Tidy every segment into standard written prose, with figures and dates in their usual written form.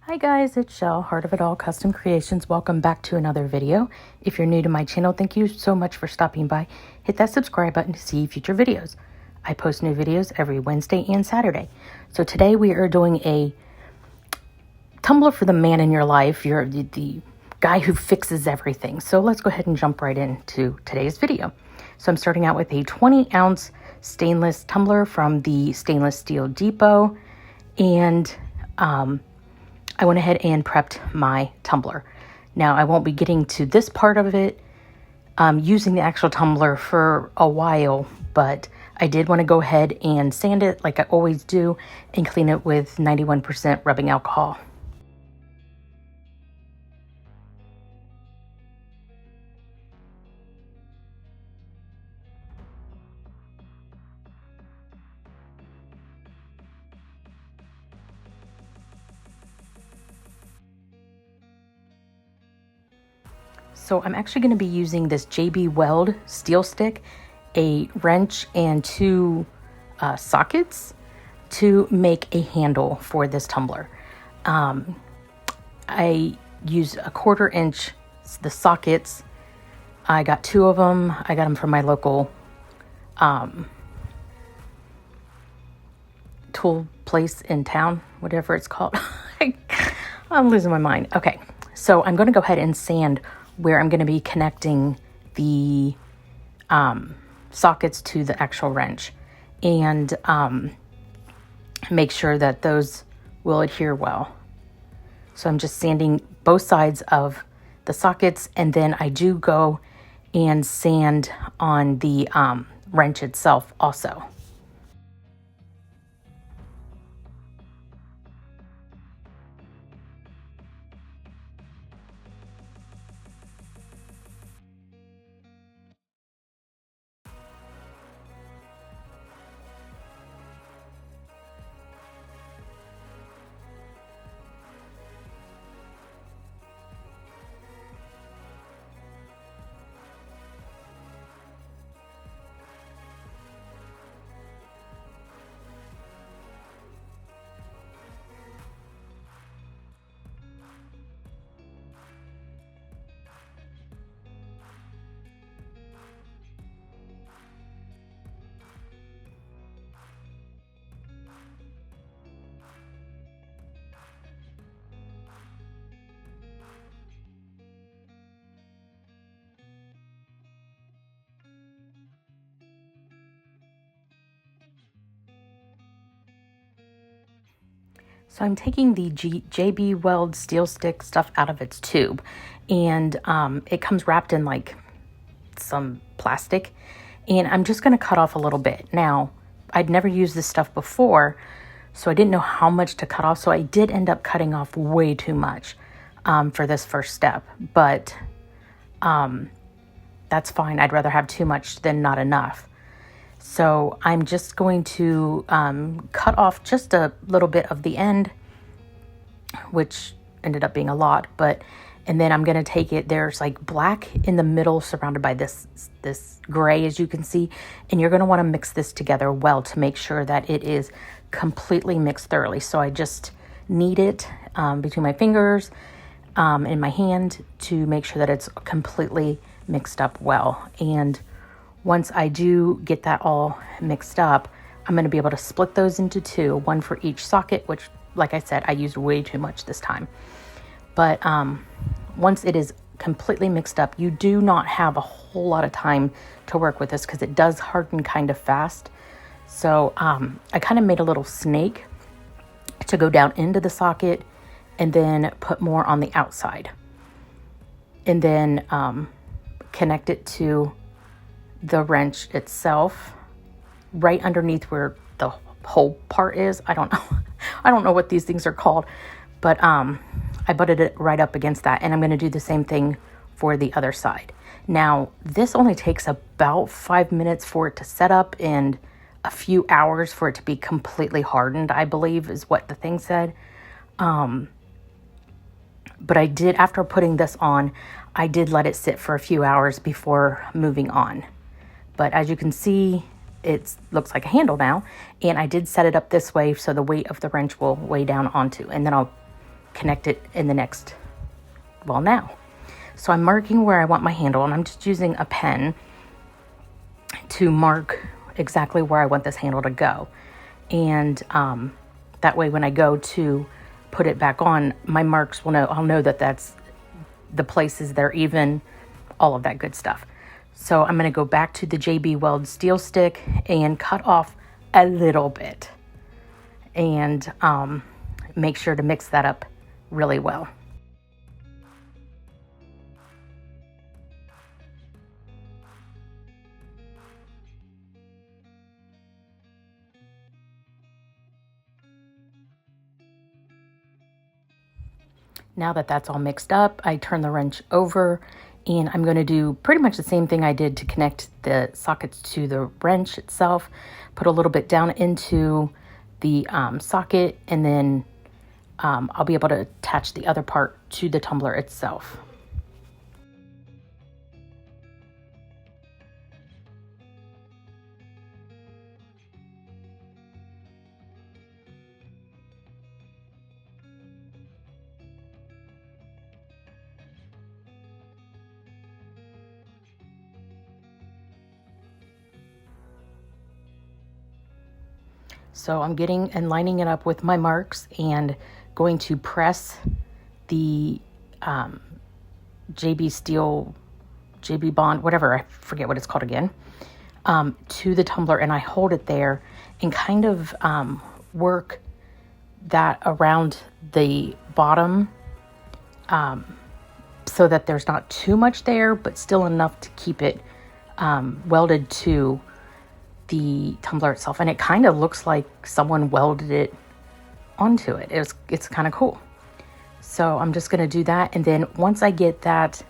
Hi guys, it's Shell, Heart of It All Custom Creations. Welcome back to another video. If you're new to my channel, thank you so much for stopping by. Hit that subscribe button to see future videos. I post new videos every Wednesday and Saturday. So today we are doing a tumbler for the man in your life. You're the guy who fixes everything. So let's go ahead and jump right into today's video. So I'm starting out with a 20-ounce stainless tumbler from the Stainless Steel Depot, and I went ahead and prepped my tumbler. Now, I won't be getting to this part of it using the actual tumbler for a while, but I did want to go ahead and sand it like I always do and clean it with 91% rubbing alcohol. So I'm actually going to be using this JB Weld steel stick, a wrench, and two sockets to make a handle for this tumbler. I use a 1/4 inch, the sockets. I got 2 of them. I got them from my local tool place in town, whatever it's called. I'm losing my mind. Okay, so I'm going to go ahead and sand where I'm going to be connecting the sockets to the actual wrench, and make sure that those will adhere well. So I'm just sanding both sides of the sockets, and then I do go and sand on the wrench itself also. So I'm taking the JB Weld steel stick stuff out of its tube, and it comes wrapped in like some plastic, and I'm just going to cut off a little bit. Now, I'd never used this stuff before, so I didn't know how much to cut off, so I did end up cutting off way too much for this first step, but that's fine. I'd rather have too much than not enough. So I'm just going to cut off just a little bit of the end, which ended up being a lot, and then I'm going to take it, there's like black in the middle surrounded by this gray, as you can see, and you're going to want to mix this together well to make sure that it is completely mixed thoroughly. So I just knead it between my fingers and my hand to make sure that it's completely mixed up well. And once I do get that all mixed up, I'm going to be able to split those into 2, one for each socket, which, like I said, I used way too much this time. But once it is completely mixed up, you do not have a whole lot of time to work with this because it does harden kind of fast. So I kind of made a little snake to go down into the socket and then put more on the outside. And then connect it to the wrench itself right underneath where the hole part is. I don't know what these things are called, but I butted it right up against that, and I'm going to do the same thing for the other side. Now, this only takes about 5 minutes for it to set up and a few hours for it to be completely hardened, I believe is what the thing said. But I did, after putting this on, I did let it sit for a few hours before moving on. But as you can see, it looks like a handle now, and I did set it up this way so the weight of the wrench will weigh down onto, and then I'll connect it in the next, well, now. So I'm marking where I want my handle, and I'm just using a pen to mark exactly where I want this handle to go. And that way when I go to put it back on, my marks will know, I'll know that that's the places they're even, all of that good stuff. So I'm going to go back to the JB Weld steel stick and cut off a little bit, and make sure to mix that up really well. Now that that's all mixed up, I turn the wrench over, and I'm going to do pretty much the same thing I did to connect the sockets to the wrench itself. Put a little bit down into the socket, and then I'll be able to attach the other part to the tumbler itself. So I'm getting and lining it up with my marks and going to press the JB Bond, whatever, I forget what it's called again, to the tumbler, and I hold it there and kind of work that around the bottom so that there's not too much there, but still enough to keep it welded to the tumbler itself. And it kind of looks like someone welded it onto it. It's kind of cool. So I'm just going to do that, and then once I get that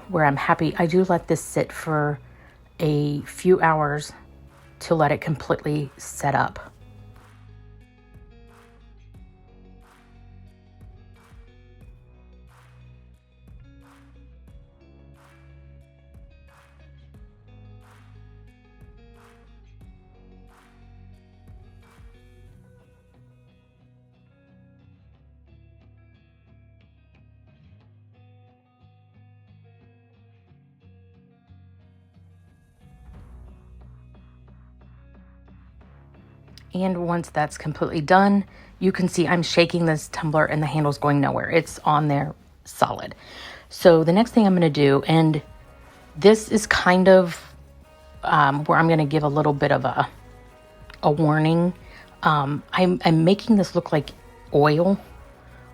where I'm happy, I do let this sit for a few hours to let it completely set up. And once that's completely done, you can see I'm shaking this tumbler and the handle's going nowhere. It's on there solid. So the next thing I'm going to do, and this is kind of where I'm going to give a little bit of a warning. I'm making this look like oil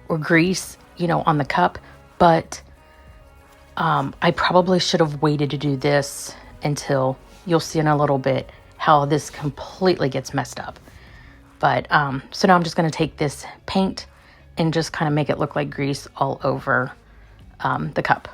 or grease, on the cup, but I probably should have waited to do this until, you'll see in a little bit how this completely gets messed up. But so now I'm just going to take this paint and just kind of make it look like grease all over the cup.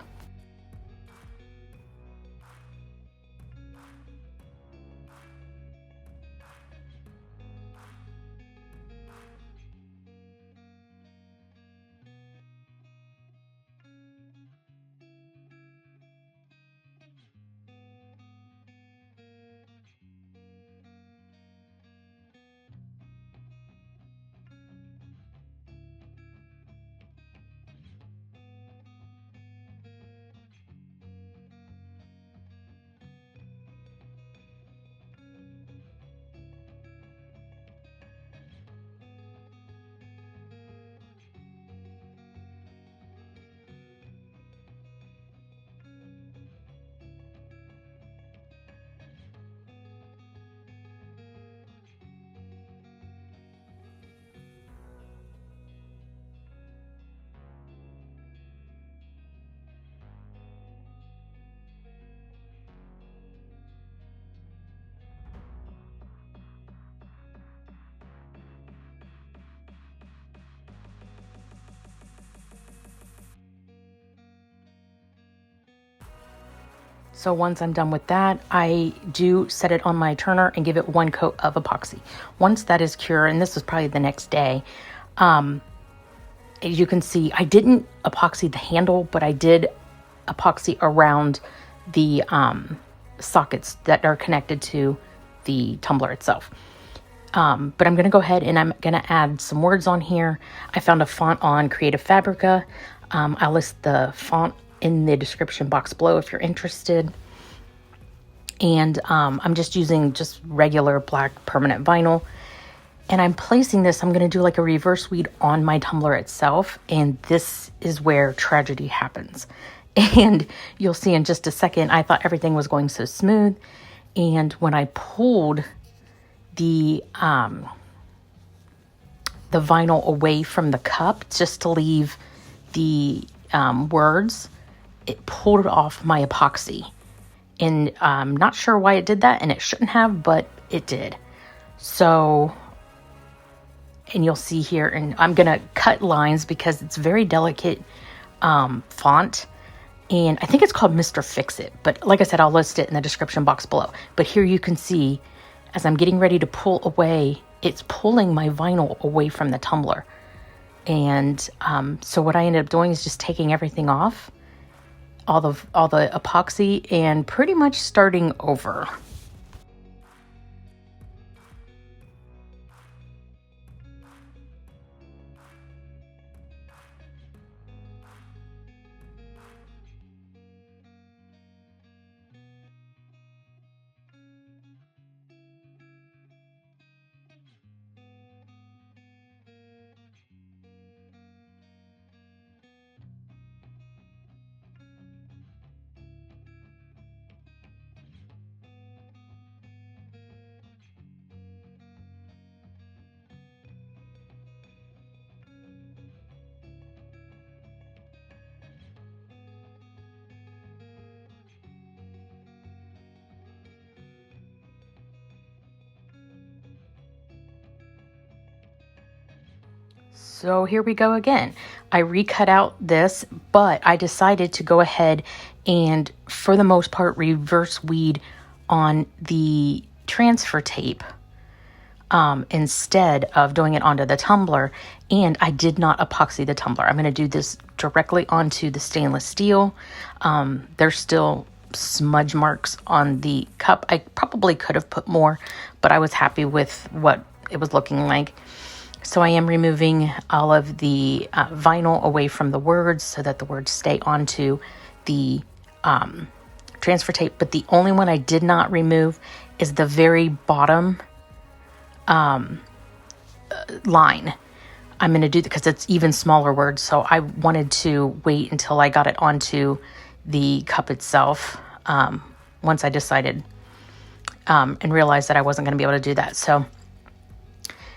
So once I'm done with that, I do set it on my turner and give it one coat of epoxy. Once that is cured, and this was probably the next day, as you can see, I didn't epoxy the handle, but I did epoxy around the sockets that are connected to the tumbler itself. But I'm going to go ahead and I'm going to add some words on here. I found a font on Creative Fabrica. I'll list the font in the description box below if you're interested. And I'm just using just regular black permanent vinyl. And I'm placing this, I'm going to do like a reverse weed on my tumbler itself. And this is where tragedy happens. And you'll see in just a second, I thought everything was going so smooth. And when I pulled the vinyl away from the cup just to leave the words, it pulled it off my epoxy. And I'm not sure why it did that, and it shouldn't have, but it did. So, and you'll see here, and I'm going to cut lines because it's very delicate font. And I think it's called Mr. Fix-It. But like I said, I'll list it in the description box below. But here you can see, as I'm getting ready to pull away, it's pulling my vinyl away from the tumbler. And so what I ended up doing is just taking everything off, all the epoxy, and pretty much starting over. So here we go again. I recut out this, but I decided to go ahead and, for the most part, reverse weed on the transfer tape instead of doing it onto the tumbler. And I did not epoxy the tumbler. I'm going to do this directly onto the stainless steel. There's still smudge marks on the cup. I probably could have put more, but I was happy with what it was looking like. So I am removing all of the vinyl away from the words so that the words stay onto the transfer tape. But the only one I did not remove is the very bottom line. I'm going to do that because it's even smaller words. So I wanted to wait until I got it onto the cup itself once I decided and realized that I wasn't going to be able to do that. So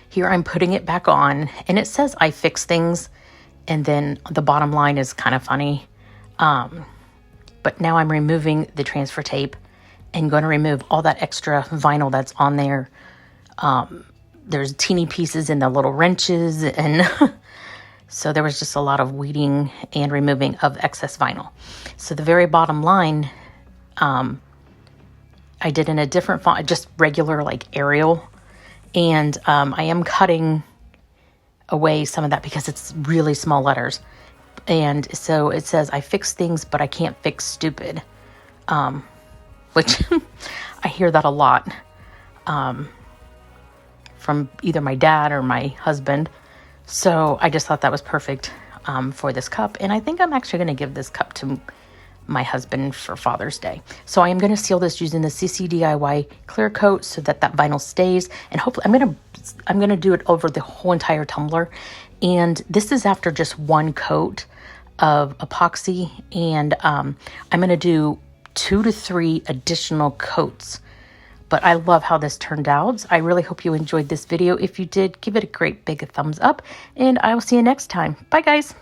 here I'm putting it back on, and it says I fix things, and then the bottom line is kind of funny. But now I'm removing the transfer tape and going to remove all that extra vinyl that's on there. There's teeny pieces in the little wrenches, and so there was just a lot of weeding and removing of excess vinyl. So the very bottom line, I did in a different font, just regular like Arial. And I am cutting away some of that because it's really small letters. And so it says, I fix things, but I can't fix stupid. Which I hear that a lot from either my dad or my husband. So I just thought that was perfect for this cup. And I think I'm actually going to give this cup to my husband for Father's Day. So I am going to seal this using the Ccdiy clear coat so that that vinyl stays. And hopefully I'm going to do it over the whole entire tumbler. And this is after just one coat of epoxy. And I'm going to do 2 to 3 additional coats. But I love how this turned out. I really hope you enjoyed this video. If you did, give it a great big thumbs up. And I will see you next time. Bye, guys.